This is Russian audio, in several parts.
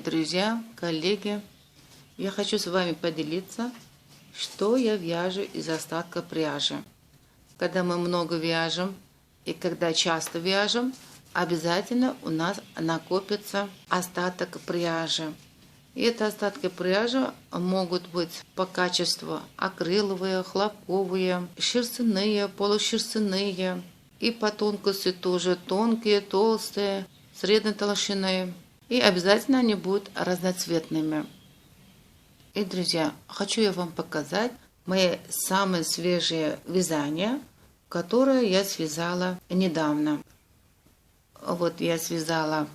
друзья, коллеги! Я хочу с вами поделиться, что я вяжу из остатка пряжи. Когда мы много вяжем и когда часто вяжем, обязательно у нас накопится остаток пряжи. И это остатки пряжи могут быть по качеству акриловые, хлопковые, шерстяные, полушерстяные. И по тонкости тоже тонкие, толстые, средней толщины. И обязательно они будут разноцветными. И, друзья, хочу я вам показать мои самые свежие вязания, которые я связала недавно. Вот я связала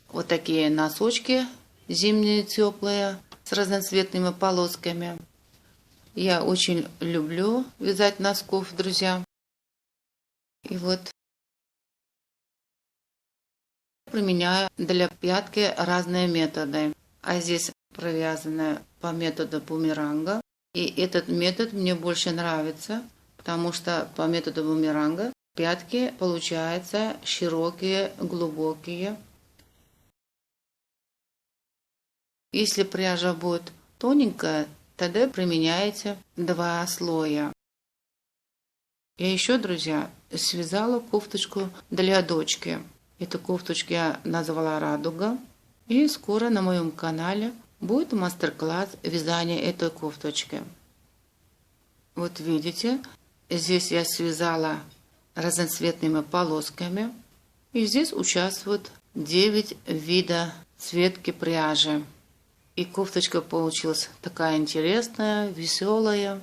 вот такие носочки зимние, теплые, с разноцветными полосками. Я очень люблю вязать носков, друзья. И вот применяю для пятки разные методы. А здесь провязано по методу бумеранга. И этот метод мне больше нравится, потому что по методу бумеранга пятки получаются широкие, глубокие. Если пряжа будет тоненькая, тогда применяйте 2 слоя. Я еще, друзья, связала кофточку для дочки. Эту кофточку я назвала «Радуга». И скоро на моем канале будет мастер-класс вязания этой кофточки. Вот видите, здесь я связала разноцветными полосками. И здесь участвуют 9 видов цветки пряжи. И кофточка получилась такая интересная, веселая.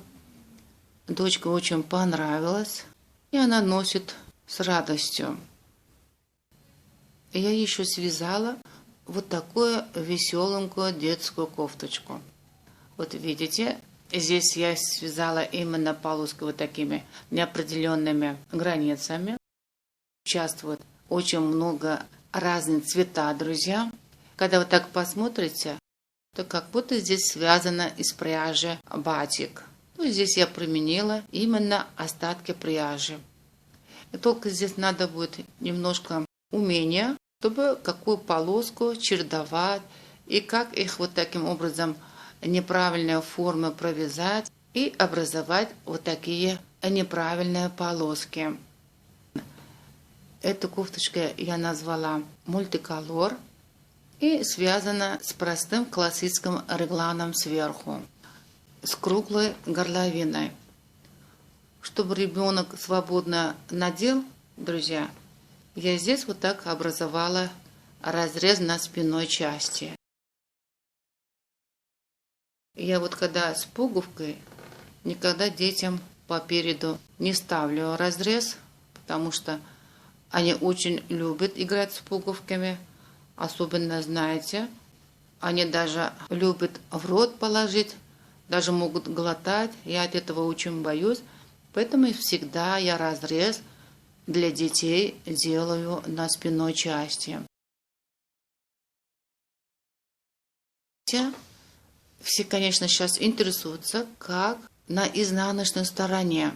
Дочке очень понравилась. И она носит с радостью. Я еще связала вот такую веселенькую детскую кофточку. Вот видите, здесь я связала именно полоски вот такими неопределенными границами. Участвует очень много разных цвета, друзья. Когда вы так посмотрите, то как будто здесь связано из пряжи батик. Ну, здесь я применила именно остатки пряжи. И только здесь надо будет немножко умения, чтобы какую полоску чередовать и как их вот таким образом неправильные формы провязать и образовать вот такие неправильные полоски. Эту кофточку я назвала мультиколор и связана с простым классическим регланом сверху, с круглой горловиной. Чтобы ребенок свободно надел, друзья, я здесь вот так образовала разрез на спинной части. Я вот когда с пуговкой, никогда детям попереду не ставлю разрез, потому что они очень любят играть с пуговками. Особенно, знаете, они даже любят в рот положить, даже могут глотать. Я от этого очень боюсь. Поэтому всегда я разрез для детей делаю на спинной части. Все, конечно, сейчас интересуются, как на изнаночной стороне.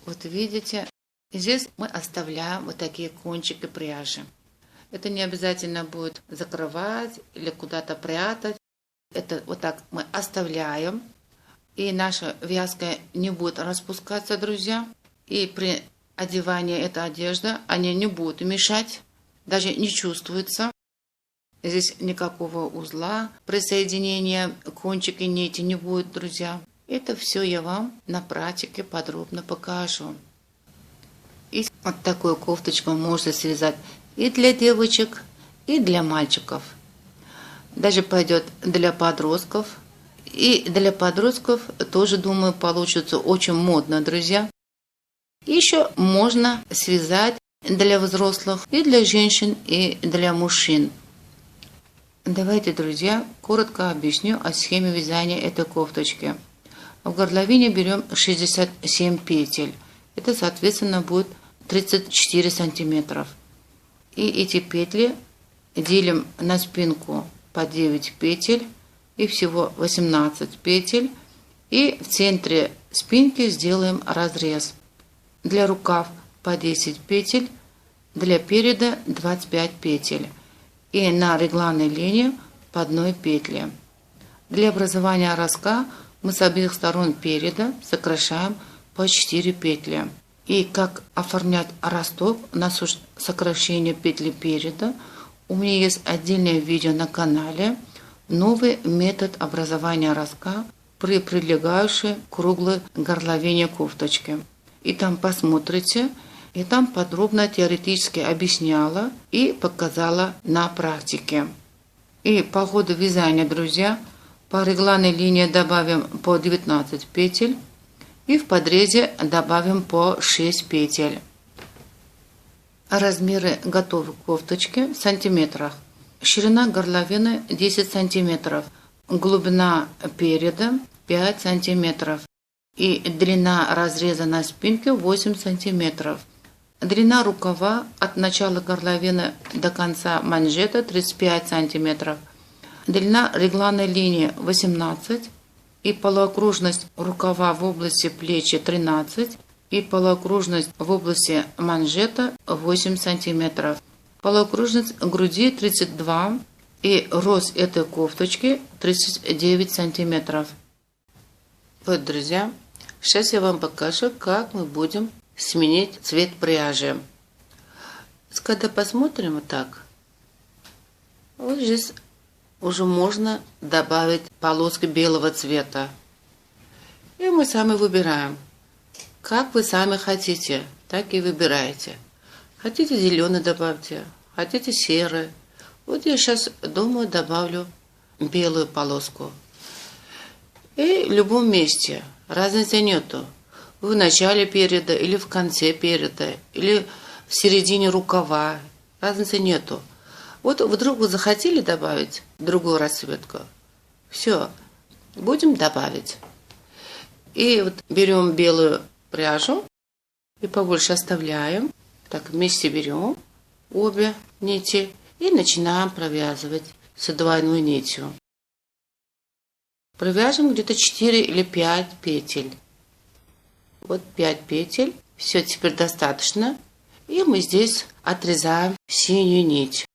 Вот видите, здесь мы оставляем вот такие кончики пряжи. Это не обязательно будет закрывать или куда-то прятать. Это вот так мы оставляем. И наша вязка не будет распускаться, друзья. И при одевании этой одежды они не будут мешать. Даже не чувствуется. Здесь никакого узла. Присоединения кончики нити не будет, друзья. Это все я вам на практике подробно покажу. И вот такую кофточку можно связать и для девочек, и для мальчиков. Даже пойдет для подростков. И для подростков тоже, думаю, получится очень модно, друзья. Еще можно связать для взрослых, и для женщин, и для мужчин. Давайте, друзья, коротко объясню о схеме вязания этой кофточки. В горловине берем 67 петель. Это, соответственно, будет 34 сантиметров. И эти петли делим на спинку по 9 петель. И всего 18 петель. И в центре спинки сделаем разрез Для рукав по 10 петель, для переда 25 петель. И на регланной линии по 1 петле. Для образования ростка мы с обеих сторон переда сокращаем по 4 петли. И как оформлять росток на сокращение петли переда, у меня есть отдельное видео на канале «Новый метод образования ростка при прилегающей круглой горловине кофточки». И там посмотрите, и там подробно теоретически объясняла и показала на практике. И по ходу вязания, друзья, по регланной линии добавим по 19 петель и в подрезе добавим по 6 петель. Размеры готовой кофточки в сантиметрах. Ширина горловины 10 сантиметров, глубина переда 5 сантиметров и длина разреза на спинке 8 сантиметров. Длина рукава от начала горловины до конца манжета 35 сантиметров. Длина регланной линии 18 и полуокружность рукава в области плечи 13 и полуокружность в области манжета 8 сантиметров. Полуокружность груди 32 и рост этой кофточки 39 сантиметров. Вот, друзья, сейчас я вам покажу, как мы будем сменить цвет пряжи. Когда посмотрим вот так, вот здесь уже можно добавить полоски белого цвета. И мы сами выбираем. Как вы сами хотите, так и выбираете. Хотите зеленый добавьте, хотите серый. Вот я сейчас, думаю, добавлю белую полоску. И в любом месте, разницы нету. В начале переда или в конце переда, или в середине рукава. Разницы нету. Вот вдруг вы захотели добавить другую расцветку. Все, будем добавить. И вот берем белую пряжу и побольше оставляем. Так, вместе берем обе нити и начинаем провязывать с двойной нитью. Провяжем где-то 4 или 5 петель. Вот 5 петель. Все, теперь достаточно. И мы здесь отрезаем синюю нить.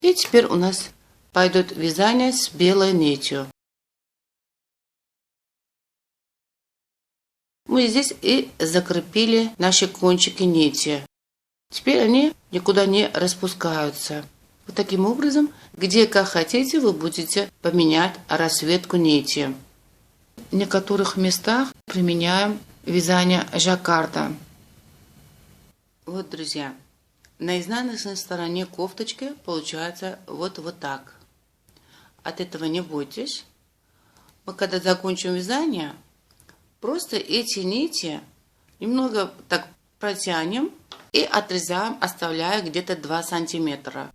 И теперь у нас пойдет вязание с белой нитью. Мы здесь и закрепили наши кончики нити. Теперь они никуда не распускаются. Вот таким образом, где как хотите, вы будете поменять расцветку нити. В некоторых местах применяем вязание жаккарда. Вот, друзья, на изнаночной стороне кофточки получается вот так. От этого не бойтесь. Мы когда закончим вязание, просто эти нити немного так протянем и отрезаем, оставляя где-то 2 сантиметра.